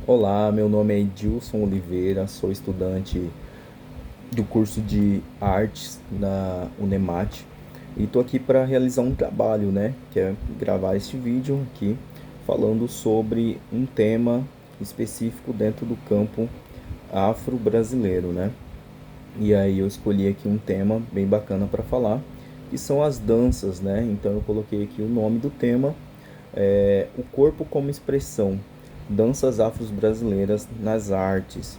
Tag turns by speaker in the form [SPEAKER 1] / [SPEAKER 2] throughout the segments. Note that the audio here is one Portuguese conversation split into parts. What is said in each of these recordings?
[SPEAKER 1] Olá, meu nome é Edilson Oliveira, sou estudante do curso de artes na Unemat e estou aqui para realizar um trabalho, né? Que é gravar este vídeo aqui falando sobre um tema específico dentro do campo afro-brasileiro, né? E aí eu escolhi aqui um tema bem bacana para falar, que são as danças, né? Então eu coloquei aqui o nome do tema, o corpo como expressão, danças afro-brasileiras nas artes.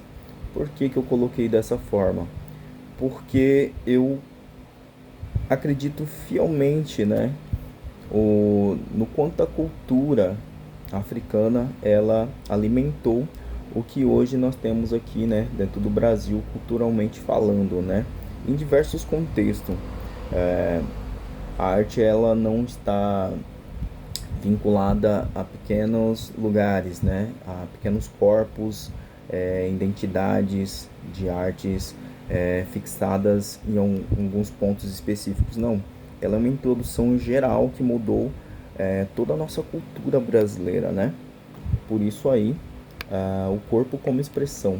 [SPEAKER 1] Por que que eu coloquei dessa forma? Porque eu acredito fielmente, né, no quanto a cultura africana ela alimentou o que hoje nós temos aqui, né, dentro do Brasil, culturalmente falando, né, em diversos contextos. É, a arte ela não está vinculada a pequenos lugares, né, a pequenos corpos, identidades de artes fixadas em alguns pontos específicos, não. Ela é uma introdução geral que mudou toda a nossa cultura brasileira, né? Por isso aí, o corpo como expressão.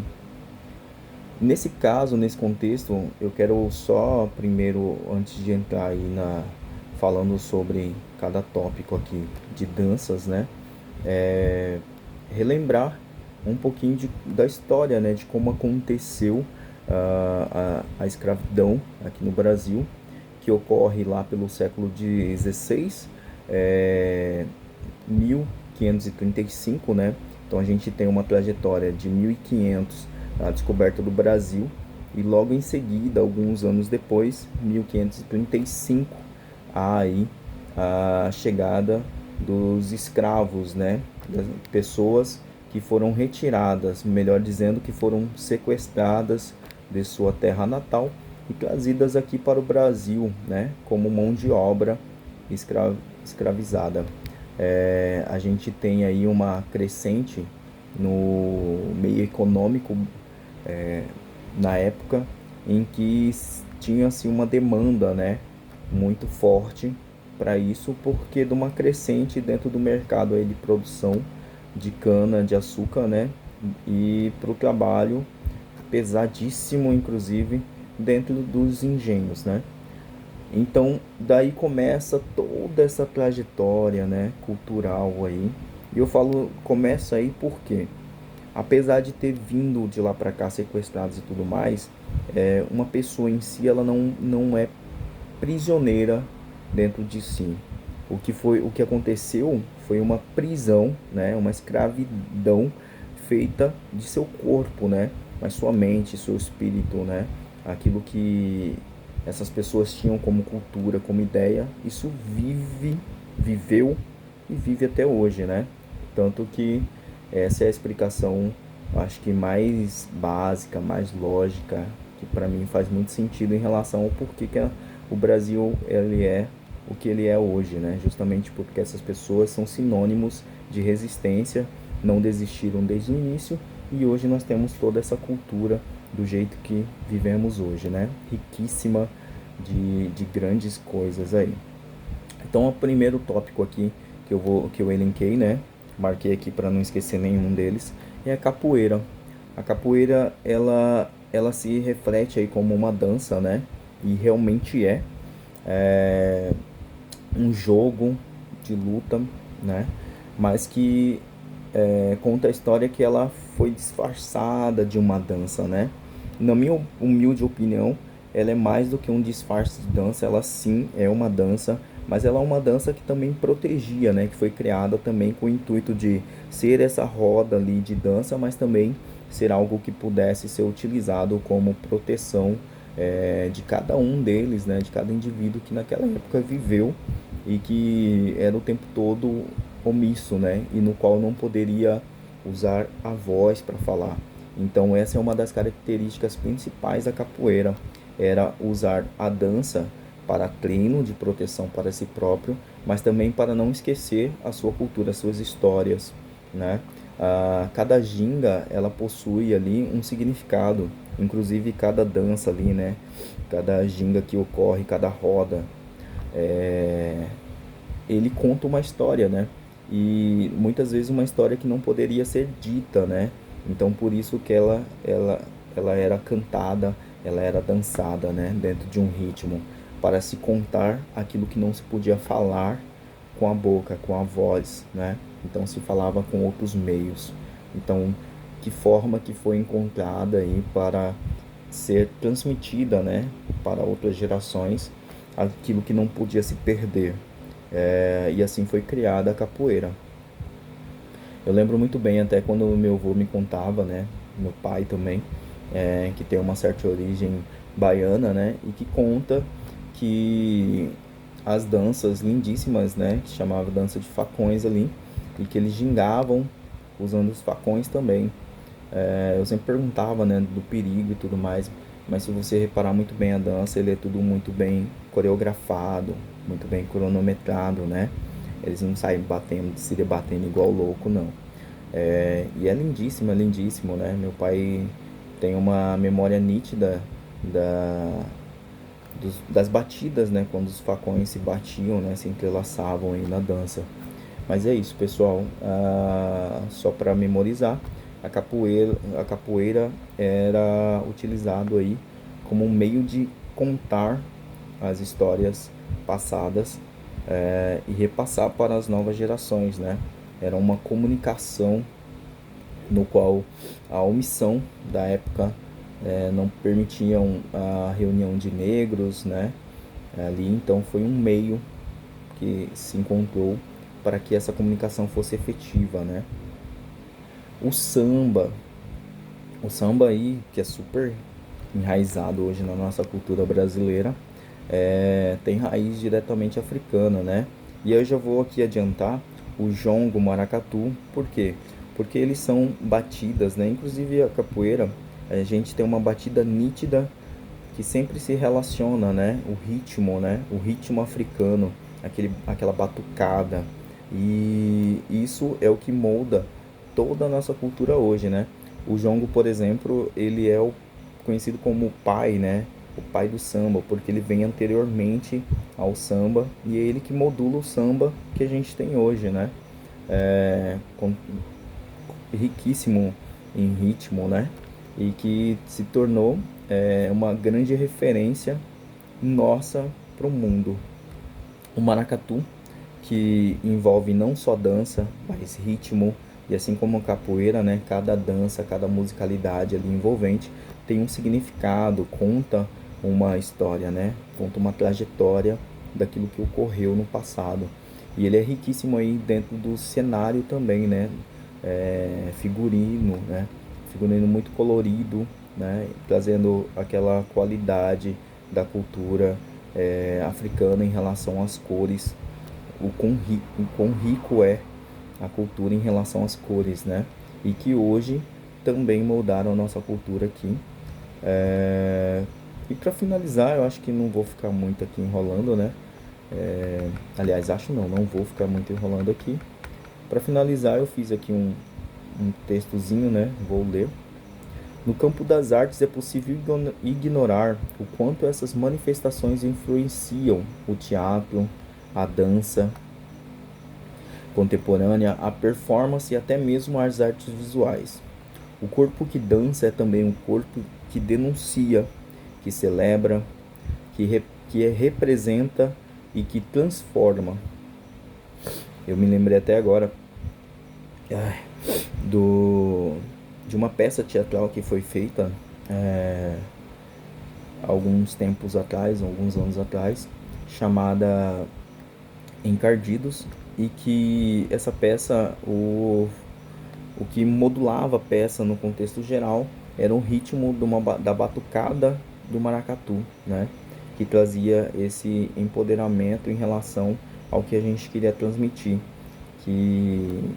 [SPEAKER 1] Nesse caso, nesse contexto, eu quero só primeiro, antes de entrar aí falando sobre cada tópico aqui de danças, né? É, relembrar um pouquinho da história, né? De como aconteceu a escravidão aqui no Brasil, que ocorre lá pelo século XVI, 1535, né? Então a gente tem uma trajetória de 1500, a descoberta do Brasil, e logo em seguida, alguns anos depois, 1535, aí a chegada dos escravos, né? Das pessoas que foram retiradas, melhor dizendo, que foram sequestradas de sua terra natal e trazidas aqui para o Brasil, né? Como mão de obra escravizada. A gente tem aí uma crescente no meio econômico na época em que tinha-se uma demanda, né, muito forte para isso, porque de uma crescente dentro do mercado aí de produção de cana de açúcar, né, e para o trabalho pesadíssimo, inclusive dentro dos engenhos, né. Então, daí começa toda essa trajetória, né, cultural aí. E eu falo começa aí porque, apesar de ter vindo de lá para cá sequestrados e tudo mais, uma pessoa em si ela não é prisioneira dentro de si. O que aconteceu foi uma prisão, né, uma escravidão feita de seu corpo, né, mas sua mente, seu espírito, né, aquilo que essas pessoas tinham como cultura, como ideia, isso viveu e vive até hoje, né? Tanto que essa é a explicação, acho que mais básica, mais lógica, que para mim faz muito sentido em relação ao porquê que o Brasil ele é o que ele é hoje, né? Justamente porque essas pessoas são sinônimos de resistência, não desistiram desde o início e hoje nós temos toda essa cultura do jeito que vivemos hoje, né? Riquíssima de grandes coisas aí. Então, o primeiro tópico aqui que eu elenquei, né? Marquei aqui para não esquecer nenhum deles, é a capoeira. A capoeira, ela se reflete aí como uma dança, né? E realmente é um jogo de luta, né? Mas que conta a história que ela foi disfarçada de uma dança, né? Na minha humilde opinião, ela é mais do que um disfarce de dança, ela sim é uma dança, mas ela é uma dança que também protegia, né? Que foi criada também com o intuito de ser essa roda ali de dança, mas também ser algo que pudesse ser utilizado como proteção de cada um deles, né? De cada indivíduo que naquela época viveu e que era o tempo todo omisso, né? E no qual não poderia usar a voz para falar. Então essa é uma das características principais da capoeira, era usar a dança para treino de proteção para si próprio, mas também para não esquecer a sua cultura, as suas histórias, né? Cada ginga ela possui ali um significado, inclusive cada dança ali, né? Cada ginga que ocorre, cada roda, ele conta uma história, né? e muitas vezes uma história que não poderia ser dita, né? Então por isso que ela era cantada, ela era dançada, né? Dentro de um ritmo, para se contar aquilo que não se podia falar com a boca, com a voz, né? Então se falava com outros meios. Então, que forma que foi encontrada aí para ser transmitida, né, para outras gerações, aquilo que não podia se perder. E assim foi criada a capoeira. Eu lembro muito bem até quando meu avô me contava, né, meu pai também, que tem uma certa origem baiana, né, e que conta que as danças lindíssimas, né, que chamava dança de facões ali, e que eles gingavam usando os facões também. Eu sempre perguntava, né, do perigo e tudo mais, mas se você reparar muito bem a dança, ele é tudo muito bem coreografado, muito bem cronometrado, né? Eles não saem batendo, se debatendo igual louco, não. E é lindíssimo, né? Meu pai tem uma memória nítida das batidas, né? Quando os facões se batiam, né? Se entrelaçavam aí na dança. Mas é isso, pessoal. Só para memorizar, a capoeira era utilizado aí como um meio de contar as histórias passadas e repassar para as novas gerações, né? Era uma comunicação no qual a omissão da época não permitiam a reunião de negros, né? Ali, então foi um meio que se encontrou para que essa comunicação fosse efetiva, né? O samba, o samba aí que é super enraizado hoje na nossa cultura brasileira, tem raiz diretamente africana, né? E eu já vou aqui adiantar o jongo, o maracatu, por quê? Porque eles são batidas, né? Inclusive a capoeira, a gente tem uma batida nítida que sempre se relaciona, né? O ritmo, né? O ritmo africano, aquela batucada. E isso é o que molda toda a nossa cultura hoje, né? O jongo, por exemplo, ele é conhecido como o pai, né? O pai do samba, porque ele vem anteriormente ao samba e é ele que modula o samba que a gente tem hoje, né? É, riquíssimo em ritmo, né? E que se tornou uma grande referência nossa para o mundo. O maracatu, que envolve não só dança, mas ritmo, e assim como a capoeira, né? Cada dança, cada musicalidade ali envolvente tem um significado, conta uma história, né? Conta uma trajetória daquilo que ocorreu no passado. E ele é riquíssimo aí dentro do cenário também, né? Figurino, né? Figurino muito colorido, né? Trazendo aquela qualidade da cultura africana em relação às cores, o quão rico é a cultura em relação às cores, né? E que hoje também moldaram a nossa cultura aqui. E para finalizar, eu acho que não vou ficar muito aqui enrolando, né? Aliás, acho não, não vou ficar muito enrolando aqui. Para finalizar, eu fiz aqui um textozinho, né? Vou ler. No campo das artes é possível ignorar o quanto essas manifestações influenciam o teatro, a dança contemporânea, a performance e até mesmo as artes visuais. O corpo que dança é também um corpo que denuncia, que celebra, que representa e que transforma. Eu me lembrei até agora do de uma peça teatral que foi feita alguns tempos atrás, alguns anos atrás, chamada Encardidos, e que essa peça, o que modulava a peça no contexto geral era o ritmo da batucada do maracatu, né? Que trazia esse empoderamento em relação ao que a gente queria transmitir, que,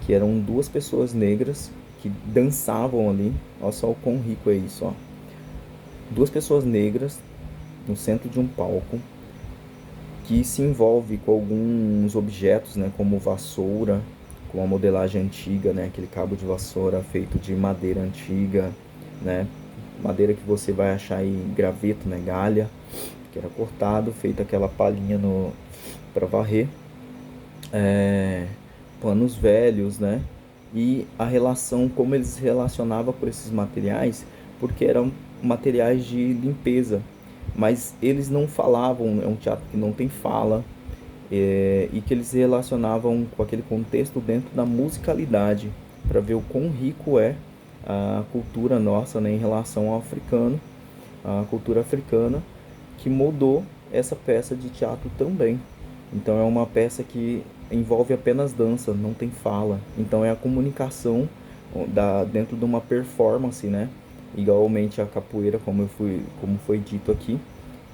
[SPEAKER 1] que eram duas pessoas negras que dançavam ali. Olha só o quão rico é isso, ó. Duas pessoas negras no centro de um palco que se envolve com alguns objetos, né, como vassoura, com a modelagem antiga, né, aquele cabo de vassoura feito de madeira antiga, né, madeira que você vai achar aí em graveto, né, galha, que era cortado, feita aquela palhinha no para varrer, panos velhos, né? E a relação, como eles se relacionavam com esses materiais, porque eram materiais de limpeza, mas eles não falavam, é um teatro que não tem fala, e que eles se relacionavam com aquele contexto dentro da musicalidade, para ver o quão rico é a cultura nossa, né, em relação ao africano, a cultura africana, que moldou essa peça de teatro também. Então é uma peça que envolve apenas dança, não tem fala. Então é a comunicação dentro de uma performance, né? Igualmente a capoeira, como foi dito aqui,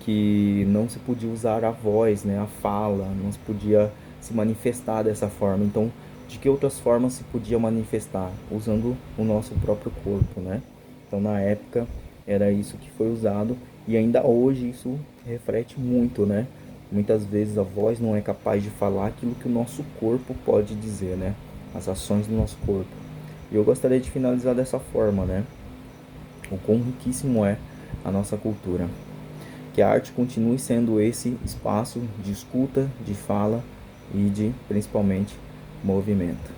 [SPEAKER 1] que não se podia usar a voz, né, a fala, não se podia se manifestar dessa forma. Então, de que outras formas se podia manifestar? Usando o nosso próprio corpo, né? Então, na época, era isso que foi usado e ainda hoje isso reflete muito, né? Muitas vezes a voz não é capaz de falar aquilo que o nosso corpo pode dizer, né? As ações do nosso corpo. E eu gostaria de finalizar dessa forma, né? O quão riquíssimo é a nossa cultura. Que a arte continue sendo esse espaço de escuta, de fala e de, principalmente, movimento.